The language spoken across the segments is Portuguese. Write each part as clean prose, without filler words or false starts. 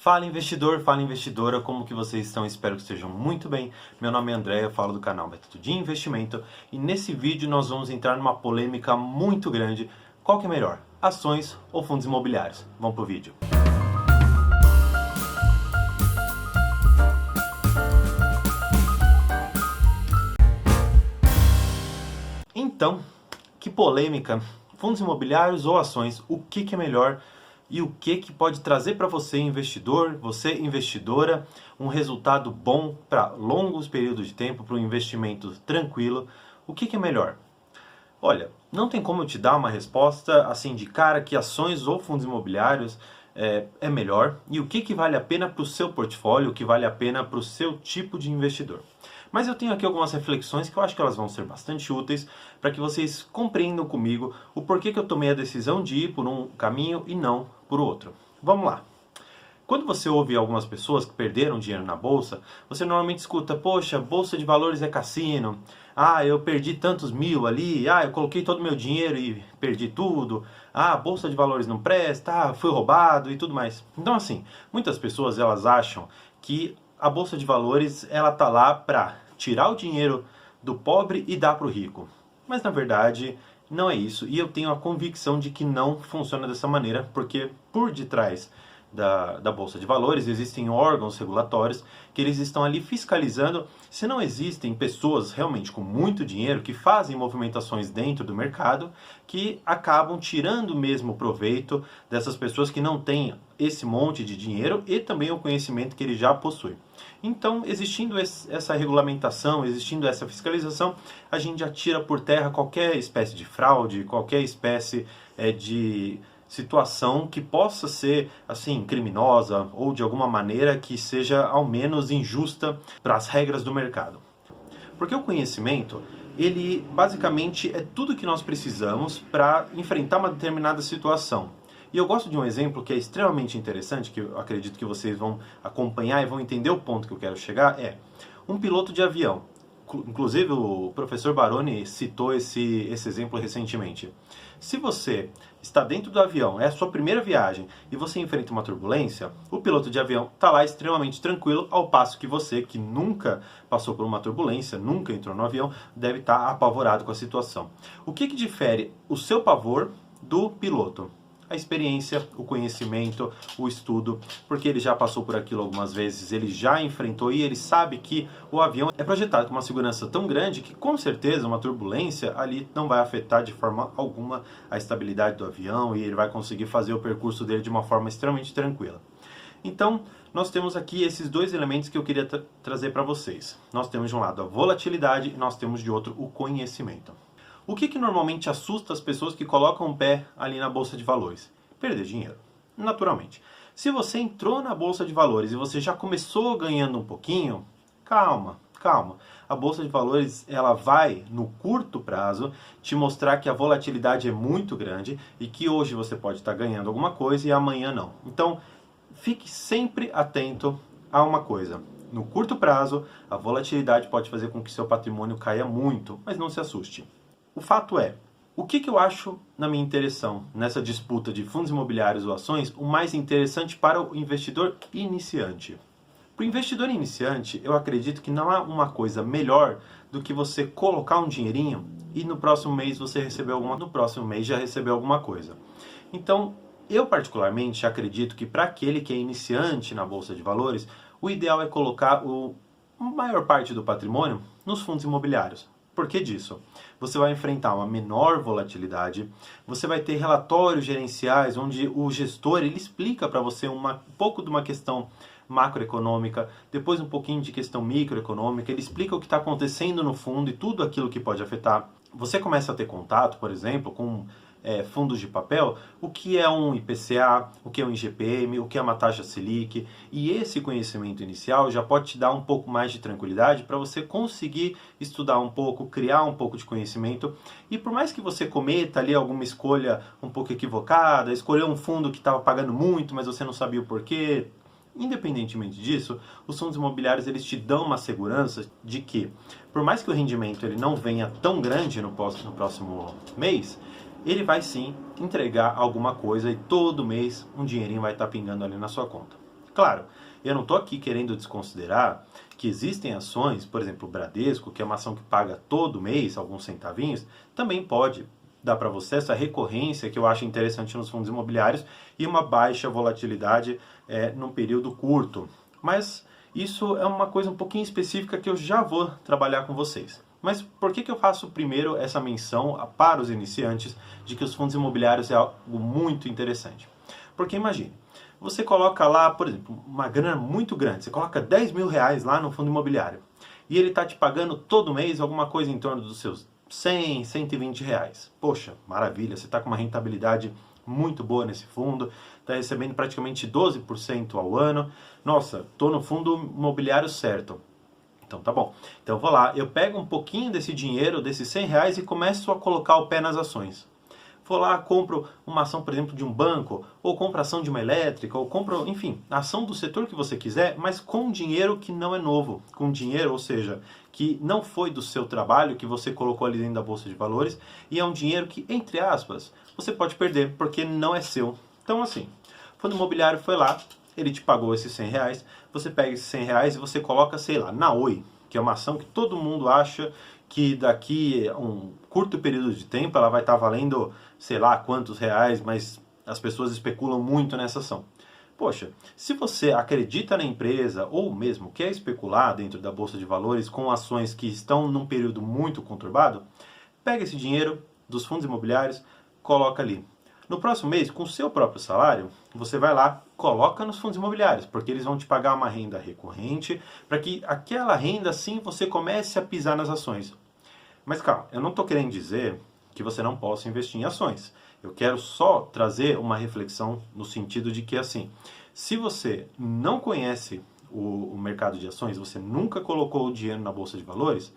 Fala investidor, fala investidora, como que vocês estão? Espero que estejam muito bem. Meu nome é André, eu falo do canal Método de Investimento e nesse vídeo nós vamos entrar numa polêmica muito grande. Qual que é melhor, ações ou fundos imobiliários? Vamos pro vídeo. Então, que polêmica, fundos imobiliários ou ações, o que é melhor? E o que pode trazer para você, investidor, você, investidora, um resultado bom para longos períodos de tempo, para um investimento tranquilo? O que é melhor? Olha, não tem como eu te dar uma resposta assim de cara que ações ou fundos imobiliários é melhor e o que vale a pena para o seu portfólio, o que vale a pena para o seu tipo de investidor. Mas eu tenho aqui algumas reflexões que eu acho que elas vão ser bastante úteis para que vocês compreendam comigo o porquê que eu tomei a decisão de ir por um caminho e não por outro. Vamos lá. Quando você ouve algumas pessoas que perderam dinheiro na bolsa, você normalmente escuta: poxa, bolsa de valores é cassino. Ah, eu perdi tantos mil ali. Ah, eu coloquei todo o meu dinheiro e perdi tudo. Ah, bolsa de valores não presta. Ah, fui roubado e tudo mais. Então, assim, muitas pessoas elas acham que a bolsa de valores ela tá lá para tirar o dinheiro do pobre e dar para o rico. Mas na verdade não é isso. E eu tenho a convicção de que não funciona dessa maneira, porque por detrás da Bolsa de Valores existem órgãos regulatórios que eles estão ali fiscalizando se não existem pessoas realmente com muito dinheiro que fazem movimentações dentro do mercado que acabam tirando mesmo proveito dessas pessoas que não têm esse monte de dinheiro e também o conhecimento que ele já possui. Então, existindo essa regulamentação, existindo essa fiscalização, a gente já tira por terra qualquer espécie de fraude, qualquer espécie de situação que possa ser assim criminosa ou de alguma maneira que seja ao menos injusta para as regras do mercado. Porque o conhecimento, ele basicamente é tudo que nós precisamos para enfrentar uma determinada situação. E eu gosto de um exemplo que é extremamente interessante, que eu acredito que vocês vão acompanhar e vão entender o ponto que eu quero chegar, é um piloto de avião. Inclusive o professor Baroni citou esse exemplo recentemente. Se você está dentro do avião, é a sua primeira viagem e você enfrenta uma turbulência, o piloto de avião está lá extremamente tranquilo, ao passo que você, que nunca passou por uma turbulência, nunca entrou no avião, deve estar apavorado com a situação. O que difere o seu pavor do piloto? A experiência, o conhecimento, o estudo, porque ele já passou por aquilo algumas vezes, ele já enfrentou e ele sabe que o avião é projetado com uma segurança tão grande que com certeza uma turbulência ali não vai afetar de forma alguma a estabilidade do avião e ele vai conseguir fazer o percurso dele de uma forma extremamente tranquila. Então, nós temos aqui esses dois elementos que eu queria trazer para vocês. Nós temos de um lado a volatilidade e nós temos de outro o conhecimento. O que normalmente assusta as pessoas que colocam o pé ali na Bolsa de Valores? Perder dinheiro, naturalmente. Se você entrou na Bolsa de Valores e você já começou ganhando um pouquinho, calma. A Bolsa de Valores ela vai, no curto prazo, te mostrar que a volatilidade é muito grande e que hoje você pode estar ganhando alguma coisa e amanhã não. Então, fique sempre atento a uma coisa. No curto prazo, a volatilidade pode fazer com que seu patrimônio caia muito, mas não se assuste. O fato é, o que eu acho, na minha intenção, nessa disputa de fundos imobiliários ou ações, o mais interessante para o investidor iniciante? Para o investidor iniciante, eu acredito que não há uma coisa melhor do que você colocar um dinheirinho e no próximo mês você receber no próximo mês já receber alguma coisa. Então, eu particularmente acredito que para aquele que é iniciante na Bolsa de Valores, o ideal é colocar a maior parte do patrimônio nos fundos imobiliários. Por que disso? Você vai enfrentar uma menor volatilidade, você vai ter relatórios gerenciais onde o gestor ele explica para você um pouco de uma questão macroeconômica, depois um pouquinho de questão microeconômica, ele explica o que está acontecendo no fundo e tudo aquilo que pode afetar. Você começa a ter contato, por exemplo, com fundos de papel, o que é um IPCA, o que é um IGPM, o que é uma taxa Selic, e esse conhecimento inicial já pode te dar um pouco mais de tranquilidade para você conseguir estudar um pouco, criar um pouco de conhecimento, e por mais que você cometa ali alguma escolha um pouco equivocada, escolher um fundo que estava pagando muito, mas você não sabia o porquê, independentemente disso, os fundos imobiliários eles te dão uma segurança de que, por mais que o rendimento ele não venha tão grande no próximo mês, ele vai sim entregar alguma coisa e todo mês um dinheirinho vai estar pingando ali na sua conta. Claro, eu não estou aqui querendo desconsiderar que existem ações, por exemplo, o Bradesco, que é uma ação que paga todo mês alguns centavinhos, também pode dar para você essa recorrência que eu acho interessante nos fundos imobiliários e uma baixa volatilidade num período curto. Mas isso é uma coisa um pouquinho específica que eu já vou trabalhar com vocês. Mas por que eu faço primeiro essa menção para os iniciantes de que os fundos imobiliários é algo muito interessante? Porque imagine, você coloca lá, por exemplo, uma grana muito grande, você coloca 10 mil reais lá no fundo imobiliário e ele está te pagando todo mês alguma coisa em torno dos seus 100, 120 reais. Poxa, maravilha, você está com uma rentabilidade muito boa nesse fundo, está recebendo praticamente 12% ao ano. Nossa, estou no fundo imobiliário certo. Então tá bom. Então eu vou lá, eu pego um pouquinho desse dinheiro, desses 100 reais e começo a colocar o pé nas ações. Vou lá, compro uma ação, por exemplo, de um banco, ou compro ação de uma elétrica, ou compro, enfim, ação do setor que você quiser, mas com dinheiro que não é novo. Com dinheiro, ou seja, que não foi do seu trabalho, que você colocou ali dentro da Bolsa de Valores, e é um dinheiro que, entre aspas, você pode perder, porque não é seu. Então, assim, o fundo imobiliário foi lá, ele te pagou esses 100 reais, você pega esses 100 reais e você coloca, sei lá, na Oi, que é uma ação que todo mundo acha que daqui a um curto período de tempo ela vai estar valendo, sei lá, quantos reais, mas as pessoas especulam muito nessa ação. Poxa, se você acredita na empresa ou mesmo quer especular dentro da Bolsa de Valores com ações que estão num período muito conturbado, pega esse dinheiro dos fundos imobiliários, coloca ali. No próximo mês, com o seu próprio salário, você vai lá, coloca nos fundos imobiliários, porque eles vão te pagar uma renda recorrente, para que aquela renda sim você comece a pisar nas ações. Mas calma, eu não estou querendo dizer que você não possa investir em ações. Eu quero só trazer uma reflexão no sentido de que, assim, se você não conhece o mercado de ações, você nunca colocou o dinheiro na Bolsa de Valores,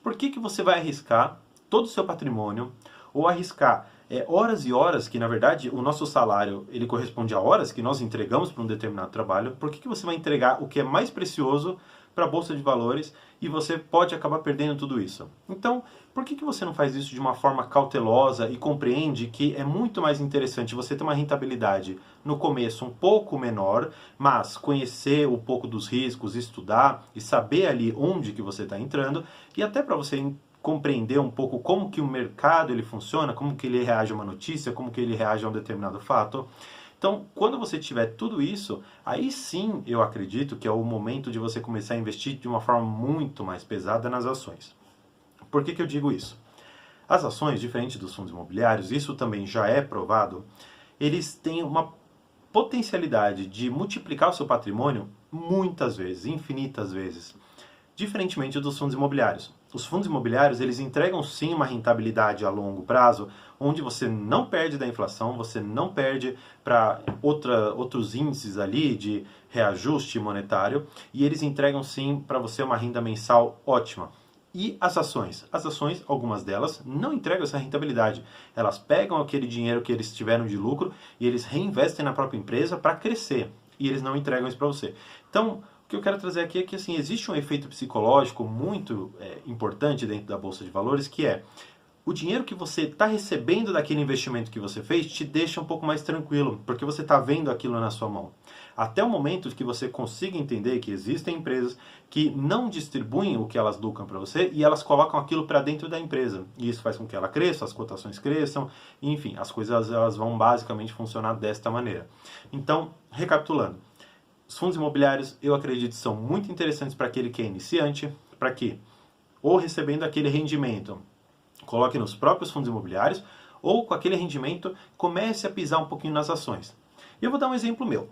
por que você vai arriscar todo o seu patrimônio ou arriscar horas e horas, que na verdade o nosso salário ele corresponde a horas que nós entregamos para um determinado trabalho, por que você vai entregar o que é mais precioso para a Bolsa de Valores e você pode acabar perdendo tudo isso? Então, por que você não faz isso de uma forma cautelosa e compreende que é muito mais interessante você ter uma rentabilidade no começo um pouco menor, mas conhecer um pouco dos riscos, estudar e saber ali onde que você está entrando e até para você compreender um pouco como que o mercado ele funciona, como que ele reage a uma notícia, como que ele reage a um determinado fato. Então, quando você tiver tudo isso, aí sim eu acredito que é o momento de você começar a investir de uma forma muito mais pesada nas ações. Por que eu digo isso? As ações, diferente dos fundos imobiliários, isso também já é provado, eles têm uma potencialidade de multiplicar o seu patrimônio muitas vezes, infinitas vezes, diferentemente dos fundos imobiliários. Os fundos imobiliários, eles entregam sim uma rentabilidade a longo prazo, onde você não perde da inflação, você não perde para outros índices ali de reajuste monetário, e eles entregam sim para você uma renda mensal ótima. E as ações? As ações, algumas delas, não entregam essa rentabilidade. Elas pegam aquele dinheiro que eles tiveram de lucro e eles reinvestem na própria empresa para crescer. E eles não entregam isso para você. Então, o que eu quero trazer aqui é que assim, existe um efeito psicológico muito importante dentro da Bolsa de Valores, que é o dinheiro que você está recebendo daquele investimento que você fez te deixa um pouco mais tranquilo, porque você está vendo aquilo na sua mão. Até o momento que você consiga entender que existem empresas que não distribuem o que elas lucram para você e elas colocam aquilo para dentro da empresa. E isso faz com que ela cresça, as cotações cresçam, enfim, as coisas elas vão basicamente funcionar desta maneira. Então, recapitulando, os fundos imobiliários, eu acredito, são muito interessantes para aquele que é iniciante, para que, ou recebendo aquele rendimento, coloque nos próprios fundos imobiliários, ou com aquele rendimento, comece a pisar um pouquinho nas ações. E eu vou dar um exemplo meu.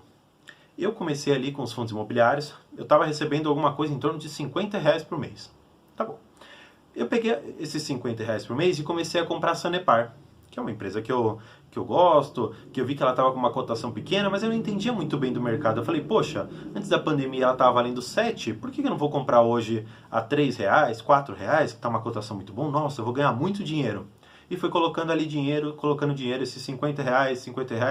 Eu comecei ali com os fundos imobiliários, eu estava recebendo alguma coisa em torno de 50 reais por mês. Tá bom. Eu peguei esses 50 reais por mês e comecei a comprar a Sanepar, que é uma empresa que eu gosto, que eu vi que ela estava com uma cotação pequena, mas eu não entendia muito bem do mercado. Eu falei, poxa, antes da pandemia ela estava valendo 7, por que eu não vou comprar hoje a 3 reais, 4 reais, que está uma cotação muito boa? Nossa, eu vou ganhar muito dinheiro. E fui colocando ali dinheiro, esses 50 reais,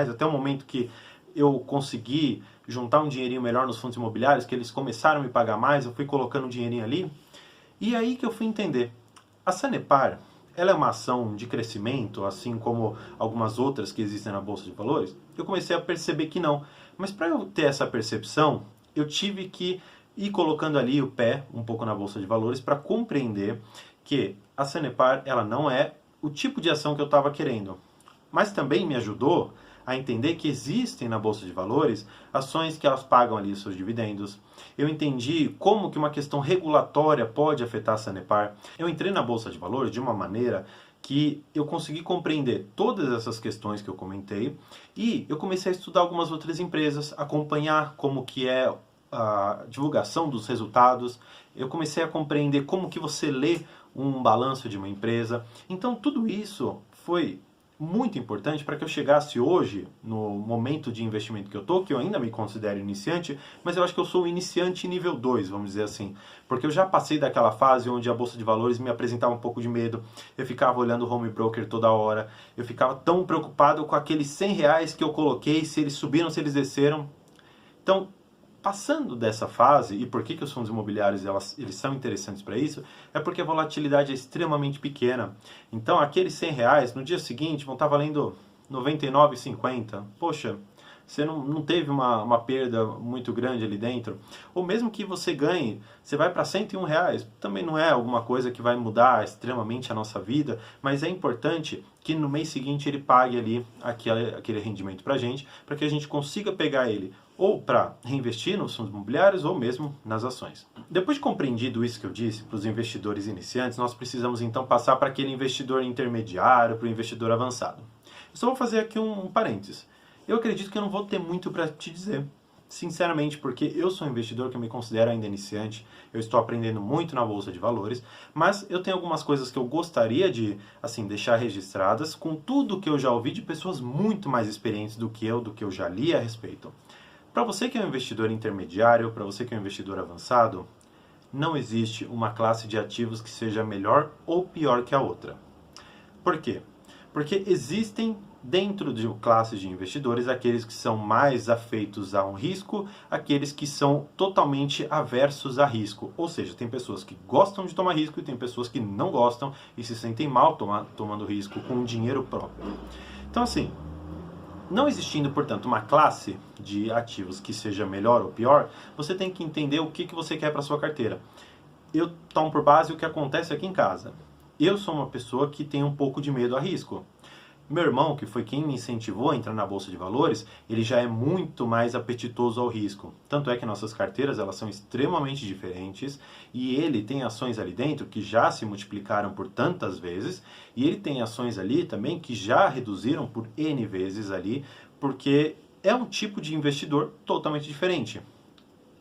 até o momento que eu consegui juntar um dinheirinho melhor nos fundos imobiliários, que eles começaram a me pagar mais, eu fui colocando um dinheirinho ali. E aí que eu fui entender. A Sanepar, ela é uma ação de crescimento, assim como algumas outras que existem na Bolsa de Valores? Eu comecei a perceber que não. Mas para eu ter essa percepção, eu tive que ir colocando ali o pé um pouco na Bolsa de Valores para compreender que a Sanepar ela não é o tipo de ação que eu estava querendo. Mas também me ajudou a entender que existem na Bolsa de Valores ações que elas pagam ali os seus dividendos. Eu entendi como que uma questão regulatória pode afetar a Sanepar. Eu entrei na Bolsa de Valores de uma maneira que eu consegui compreender todas essas questões que eu comentei e eu comecei a estudar algumas outras empresas, acompanhar como que é a divulgação dos resultados. Eu comecei a compreender como que você lê um balanço de uma empresa. Então tudo isso foi muito importante para que eu chegasse hoje, no momento de investimento que eu estou, que eu ainda me considero iniciante, mas eu acho que eu sou um iniciante nível 2, vamos dizer assim. Porque eu já passei daquela fase onde a Bolsa de Valores me apresentava um pouco de medo, eu ficava olhando o home broker toda hora, eu ficava tão preocupado com aqueles R$ 100 que eu coloquei, se eles subiram, se eles desceram. Então, passando dessa fase, e por que os fundos imobiliários eles são interessantes para isso, é porque a volatilidade é extremamente pequena. Então aqueles R$ 100 no dia seguinte vão estar valendo R$ 99,50. Poxa, você não teve uma perda muito grande ali dentro. Ou mesmo que você ganhe, você vai para R$ 101. Também não é alguma coisa que vai mudar extremamente a nossa vida, mas é importante que no mês seguinte ele pague ali aquele rendimento para que a gente consiga pegar ele ou para reinvestir nos fundos imobiliários ou mesmo nas ações. Depois de compreendido isso que eu disse para os investidores iniciantes, nós precisamos então passar para aquele investidor intermediário, para o investidor avançado. Eu só vou fazer aqui um parênteses. Eu acredito que eu não vou ter muito para te dizer, sinceramente, porque eu sou um investidor que eu me considero ainda iniciante, eu estou aprendendo muito na Bolsa de Valores, mas eu tenho algumas coisas que eu gostaria de deixar registradas com tudo que eu já ouvi de pessoas muito mais experientes do que eu já li a respeito. Para você que é um investidor intermediário, para você que é um investidor avançado, não existe uma classe de ativos que seja melhor ou pior que a outra. Por quê? Porque existem dentro de classes de investidores aqueles que são mais afeitos a um risco, aqueles que são totalmente aversos a risco. Ou seja, tem pessoas que gostam de tomar risco e tem pessoas que não gostam e se sentem mal tomando risco com dinheiro próprio. Então assim, não existindo, portanto, uma classe de ativos que seja melhor ou pior, você tem que entender o que você quer para sua carteira. Eu tomo por base o que acontece aqui em casa. Eu sou uma pessoa que tem um pouco de medo a risco. Meu irmão, que foi quem me incentivou a entrar na Bolsa de Valores, ele já é muito mais apetitoso ao risco. Tanto é que nossas carteiras elas são extremamente diferentes e ele tem ações ali dentro que já se multiplicaram por tantas vezes e ele tem ações ali também que já reduziram por N vezes ali, porque é um tipo de investidor totalmente diferente.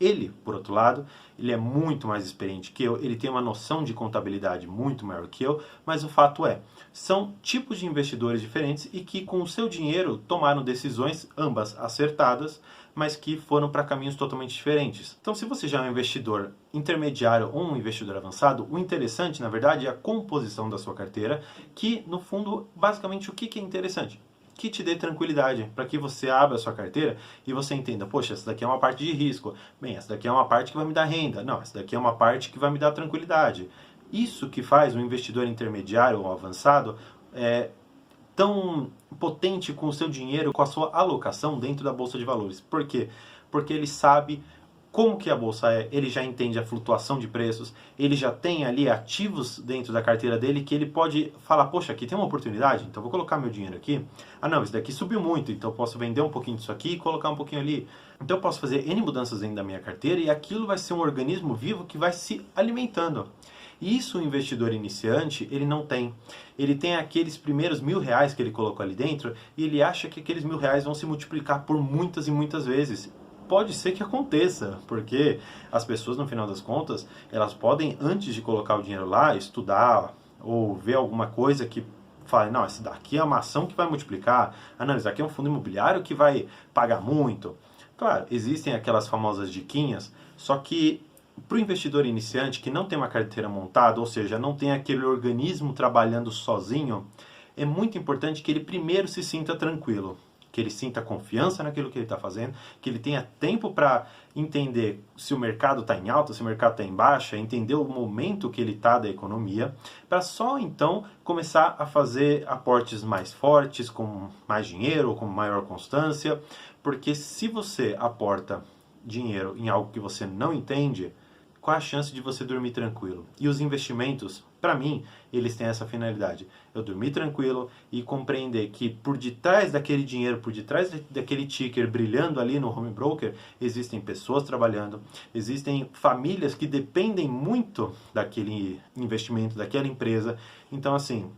Ele, por outro lado, ele é muito mais experiente que eu, ele tem uma noção de contabilidade muito maior que eu, mas o fato é, são tipos de investidores diferentes e que com o seu dinheiro tomaram decisões, ambas acertadas, mas que foram para caminhos totalmente diferentes. Então, se você já é um investidor intermediário ou um investidor avançado, o interessante, na verdade, é a composição da sua carteira, que, no fundo, basicamente, o que é interessante? Que te dê tranquilidade, para que você abra a sua carteira e você entenda, poxa, essa daqui é uma parte de risco, bem, essa daqui é uma parte que vai me dar renda, não, essa daqui é uma parte que vai me dar tranquilidade. Isso que faz um investidor intermediário ou avançado tão potente com o seu dinheiro, com a sua alocação dentro da Bolsa de Valores. Por quê? Porque ele sabe como que a bolsa é, ele já entende a flutuação de preços, ele já tem ali ativos dentro da carteira dele que ele pode falar, poxa, aqui tem uma oportunidade, então vou colocar meu dinheiro aqui. Ah não, isso daqui subiu muito, então eu posso vender um pouquinho disso aqui e colocar um pouquinho ali. Então eu posso fazer N mudanças dentro da minha carteira e aquilo vai ser um organismo vivo que vai se alimentando. E isso o investidor iniciante, ele não tem. Ele tem aqueles primeiros R$ 1.000 que ele colocou ali dentro e ele acha que aqueles R$ 1.000 vão se multiplicar por muitas e muitas vezes. Pode ser que aconteça, porque as pessoas, no final das contas, elas podem, antes de colocar o dinheiro lá, estudar ou ver alguma coisa que fale, não, esse daqui é uma ação que vai multiplicar, ah não, esse daqui é um fundo imobiliário que vai pagar muito. Claro, existem aquelas famosas diquinhas, só que para o investidor iniciante que não tem uma carteira montada, ou seja, não tem aquele organismo trabalhando sozinho, é muito importante que ele primeiro se sinta tranquilo, que ele sinta confiança naquilo que ele está fazendo, que ele tenha tempo para entender se o mercado está em alta, se o mercado está em baixa, entender o momento que ele está da economia, para só então começar a fazer aportes mais fortes, com mais dinheiro, com maior constância, porque se você aporta dinheiro em algo que você não entende, qual a chance de você dormir tranquilo? E os investimentos, para mim, eles têm essa finalidade. Eu dormir tranquilo e compreender que por detrás daquele dinheiro, por detrás daquele ticker brilhando ali no home broker, existem pessoas trabalhando, existem famílias que dependem muito daquele investimento, daquela empresa. Então, assim,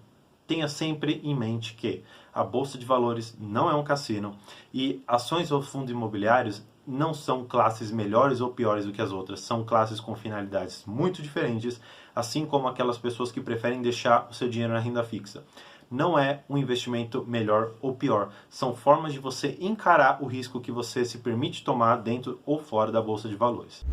tenha sempre em mente que a Bolsa de Valores não é um cassino e ações ou fundos imobiliários não são classes melhores ou piores do que as outras, são classes com finalidades muito diferentes, assim como aquelas pessoas que preferem deixar o seu dinheiro na renda fixa. Não é um investimento melhor ou pior, são formas de você encarar o risco que você se permite tomar dentro ou fora da Bolsa de Valores.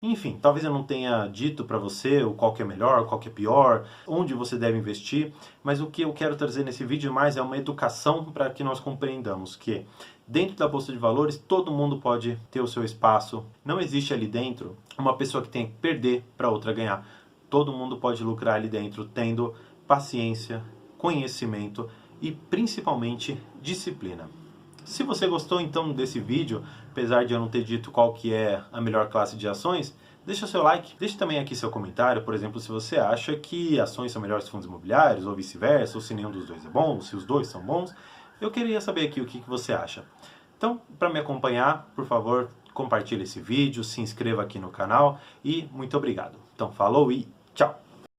Enfim, talvez eu não tenha dito para você o qual que é melhor, qual que é pior, onde você deve investir, mas o que eu quero trazer nesse vídeo mais é uma educação para que nós compreendamos que dentro da Bolsa de Valores todo mundo pode ter o seu espaço. Não existe ali dentro uma pessoa que tem que perder para outra ganhar. Todo mundo pode lucrar ali dentro tendo paciência, conhecimento e principalmente disciplina. Se você gostou então desse vídeo, apesar de eu não ter dito qual que é a melhor classe de ações, deixa seu like, deixe também aqui seu comentário, por exemplo, se você acha que ações são melhores que fundos imobiliários, ou vice-versa, ou se nenhum dos dois é bom, ou se os dois são bons. Eu queria saber aqui o que você acha. Então, para me acompanhar, por favor, compartilhe esse vídeo, se inscreva aqui no canal e muito obrigado. Então, falou e tchau!